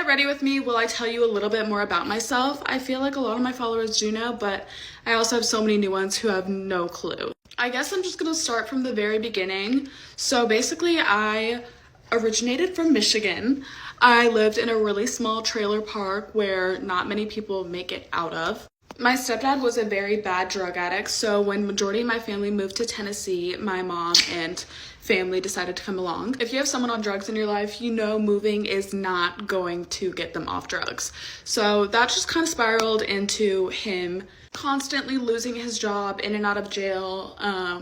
Get ready with me while I tell you a little bit more about myself. I feel like a lot of my followers do know, but I also have so many new ones who have no clue. I guess I'm just gonna start from the very beginning. So basically, I originated from Michigan. I lived in a really small trailer park where not many people make it out of. My stepdad was a very bad drug addict, so when majority of my family moved to Tennessee, my mom and family decided to come along. If you have someone on drugs in your life, you know moving is not going to get them off drugs. So that just kind of spiraled into him constantly losing his job, in and out of jail.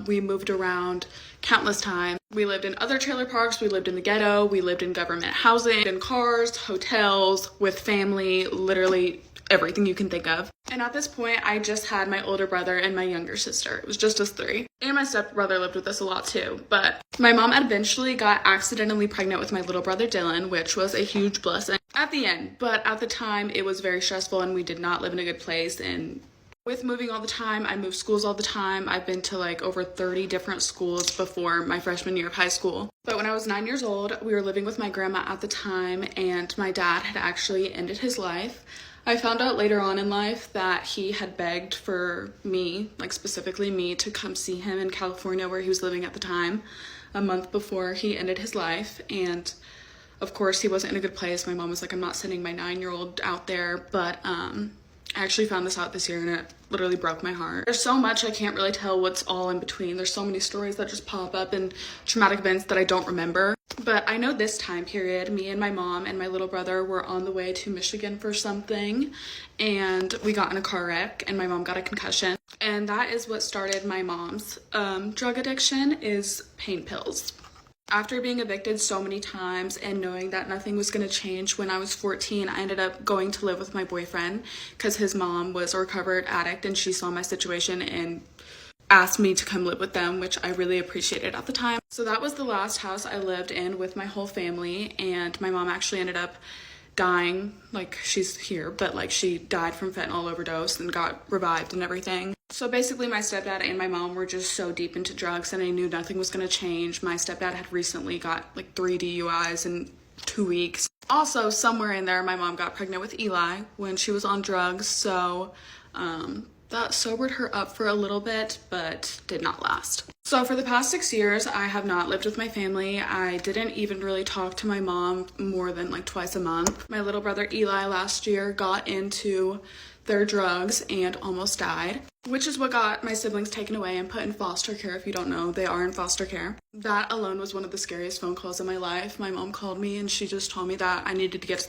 We moved around countless times. We lived in other trailer parks, we lived in the ghetto, we lived in government housing, in cars, hotels, with family, literally everything you can think of. And at this point, I just had my older brother and my younger sister. It was just us three. And my stepbrother lived with us a lot too. But my mom eventually got accidentally pregnant with my little brother Dylan, which was a huge blessing at the end. But at the time, it was very stressful and we did not live in a good place. And with moving all the time, I moved schools all the time. I've been to like over 30 different schools before my freshman year of high school. But when I was 9 years old, we were living with my grandma at the time, and my dad had actually ended his life. I found out later on in life that he had begged for me, like specifically me, to come see him in California where he was living at the time, a month before he ended his life. And of course he wasn't in a good place. My mom was like, I'm not sending my 9-year-old out there. But I actually found this out this year and it literally broke my heart. There's so much I can't really tell what's all in between. There's so many stories that just pop up and traumatic events that I don't remember. But I know this time period, me and my mom and my little brother were on the way to Michigan for something, and we got in a car wreck and my mom got a concussion. And that is what started my mom's drug addiction, is pain pills. After being evicted so many times and knowing that nothing was going to change, when I was 14, I ended up going to live with my boyfriend because his mom was a recovered addict and she saw my situation and asked me to come live with them, which I really appreciated at the time. So that was the last house I lived in with my whole family, and my mom actually ended up dying. Like, she's here, but like she died from fentanyl overdose and got revived and everything. So basically my stepdad and my mom were just so deep into drugs and I knew nothing was going to change. My stepdad had recently got like 3 DUIs in 2 weeks. Also, somewhere in there, my mom got pregnant with Eli when she was on drugs. So that sobered her up for a little bit, but did not last. So for the past 6 years, I have not lived with my family. I didn't even really talk to my mom more than like twice a month. My little brother Eli last year got into their drugs and almost died, which is what got my siblings taken away and put in foster care. If you don't know, they are in foster care. That alone was one of the scariest phone calls of my life. My mom called me and she just told me that I needed to get to the